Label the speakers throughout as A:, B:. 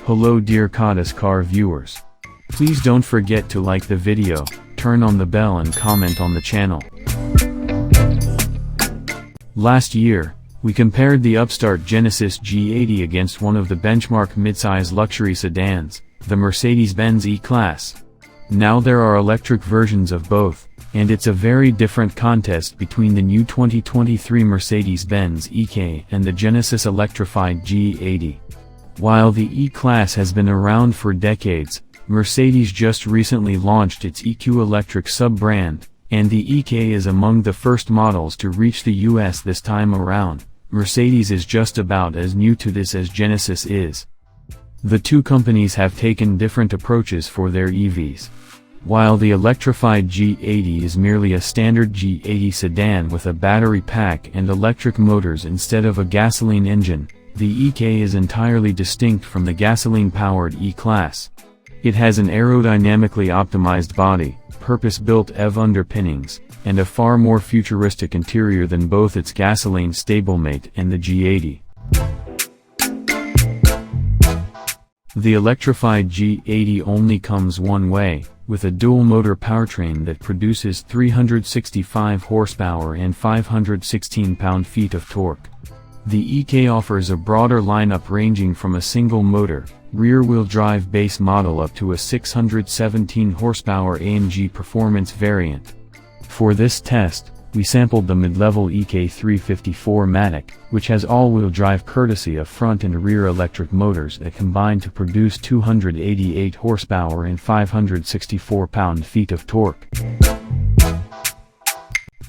A: Hello dear Codis car viewers. Please don't forget to like the video, turn on the bell and comment on the channel. Last year, we compared the upstart Genesis G80 against one of the benchmark midsize luxury sedans, the Mercedes-Benz E-class. Now there are electric versions of both, and it's a very different contest between the new 2023 Mercedes-Benz EQE and the Genesis Electrified G80. While the E-class has been around for decades, Mercedes just recently launched its EQE electric sub-brand, and the EQE is among the first models to reach the US this time around. Mercedes is just about as new to this as Genesis is. The two companies have taken different approaches for their EVs. While the electrified G80 is merely a standard G80 sedan with a battery pack and electric motors instead of a gasoline engine, the EQE is entirely distinct from the gasoline-powered E-class. It has an aerodynamically optimized body, purpose-built EV underpinnings, and a far more futuristic interior than both its gasoline stablemate and the G80. The electrified G80 only comes one way, with a dual-motor powertrain that produces 365 horsepower and 516 pound-feet of torque. The EQE offers a broader lineup ranging from a single-motor, rear-wheel drive base model up to a 617 horsepower AMG performance variant. For this test, we sampled the mid-level EQE350 4Matic, which has all-wheel drive courtesy of front and rear electric motors that combine to produce 288 horsepower and 564 pound-feet of torque.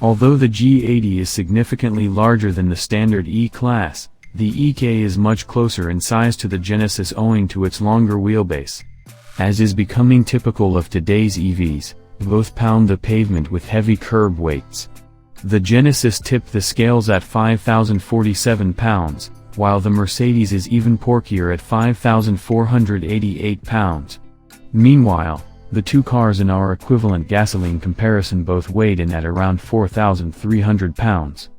A: Although the G80 is significantly larger than the standard E-class, the EQE is much closer in size to the Genesis owing to its longer wheelbase. As is becoming typical of today's EVs, both pound the pavement with heavy curb weights. The Genesis tipped the scales at 5,047 pounds, while the Mercedes is even porkier at 5,488 pounds. Meanwhile, the two cars in our equivalent gasoline comparison both weighed in at around 4,300 pounds.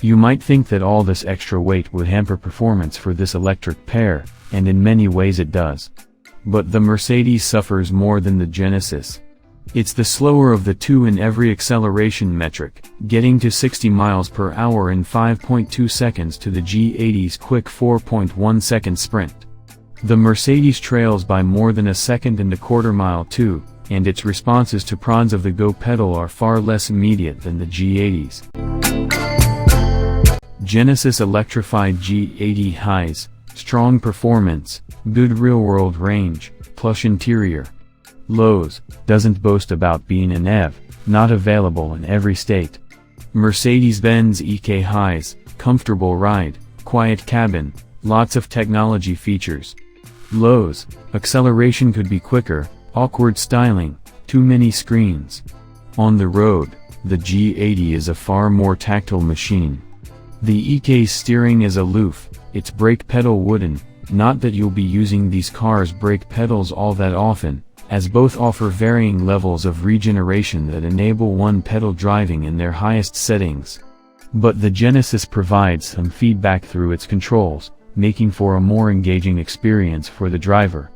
A: You might think that all this extra weight would hamper performance for this electric pair, and in many ways it does. But the Mercedes suffers more than the Genesis. It's the slower of the two in every acceleration metric, getting to 60 miles per hour in 5.2 seconds to the G80's quick 4.1 second sprint. The Mercedes trails by more than a second and a quarter mile too, and its responses to prods of the go pedal are far less immediate than the G80's. Genesis Electrified G80 highs, strong performance, good real-world range, plush interior. Lows, doesn't boast about being an EV, not available in every state. Mercedes-Benz EQE highs, comfortable ride, quiet cabin, lots of technology features. Lows, acceleration could be quicker, awkward styling, too many screens. On the road, the G80 is a far more tactile machine. The EQE's steering is aloof, its brake pedal wooden, not that you'll be using these cars' brake pedals all that often, as both offer varying levels of regeneration that enable one-pedal driving in their highest settings. But the Genesis provides some feedback through its controls, making for a more engaging experience for the driver.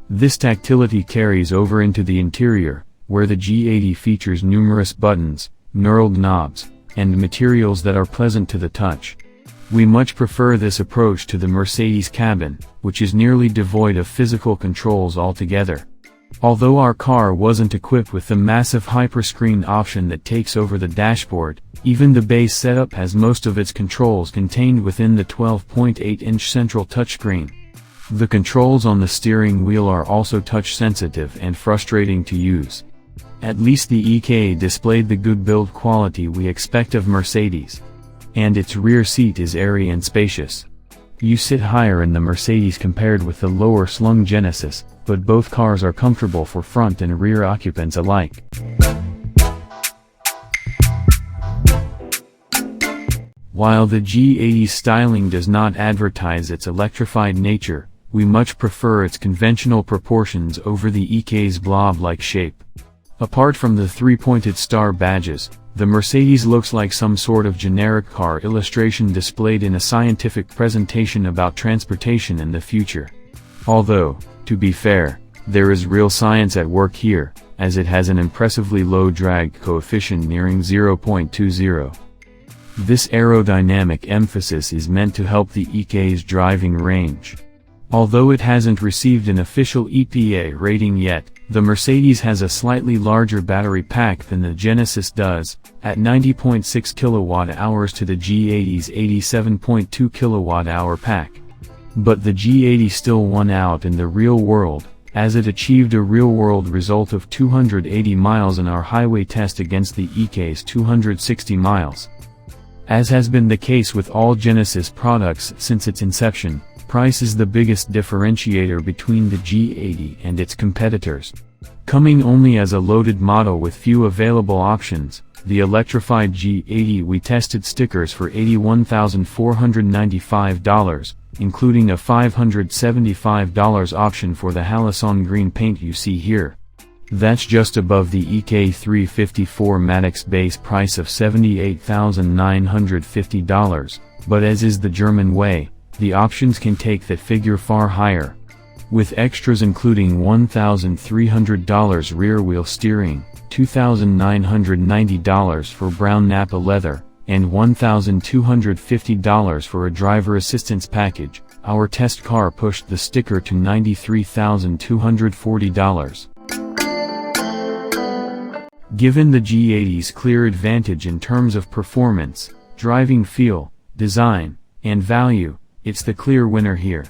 A: This tactility carries over into the interior, where the G80 features numerous buttons, knurled knobs, and materials that are pleasant to the touch. We much prefer this approach to the Mercedes cabin, which is nearly devoid of physical controls altogether. Although our car wasn't equipped with the massive hyperscreen option that takes over the dashboard, even the base setup has most of its controls contained within the 12.8-inch central touchscreen. The controls on the steering wheel are also touch-sensitive and frustrating to use. At least the EQE displayed the good build quality we expect of Mercedes. And its rear seat is airy and spacious. You sit higher in the Mercedes compared with the lower-slung Genesis, but both cars are comfortable for front and rear occupants alike. While the G80's styling does not advertise its electrified nature, we much prefer its conventional proportions over the EQE's blob-like shape. Apart from the three-pointed star badges, The Mercedes looks like some sort of generic car illustration displayed in a scientific presentation about transportation in the future. Although, to be fair, there is real science at work here, as it has an impressively low drag coefficient nearing 0.20. This aerodynamic emphasis is meant to help the EQE's driving range. Although it hasn't received an official EPA rating yet, the Mercedes has a slightly larger battery pack than the Genesis does, at 90.6 kWh to the G80's 87.2 kWh pack. But the G80 still won out in the real world, as it achieved a real-world result of 280 miles in our highway test against the EQE's 260 miles. As has been the case with all Genesis products since its inception, price is the biggest differentiator between the G80 and its competitors. Coming only as a loaded model with few available options, the electrified G80 we tested stickers for $81,495, including a $575 option for the halcyon green paint you see here. That's just above the EQE350 4Matic's base price of $78,950, but as is the German way, the options can take that figure far higher. With extras including $1,300 rear wheel steering, $2,990 for brown Nappa leather, and $1,250 for a driver assistance package, our test car pushed the sticker to $93,240. Given the G80's clear advantage in terms of performance, driving feel, design, and value, it's the clear winner here.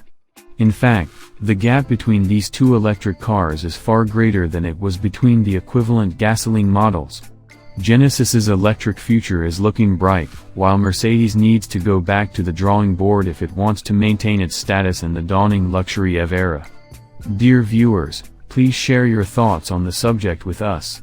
A: In fact, the gap between these two electric cars is far greater than it was between the equivalent gasoline models. Genesis's electric future is looking bright, while Mercedes needs to go back to the drawing board if it wants to maintain its status in the dawning luxury EV era. Dear viewers, please share your thoughts on the subject with us.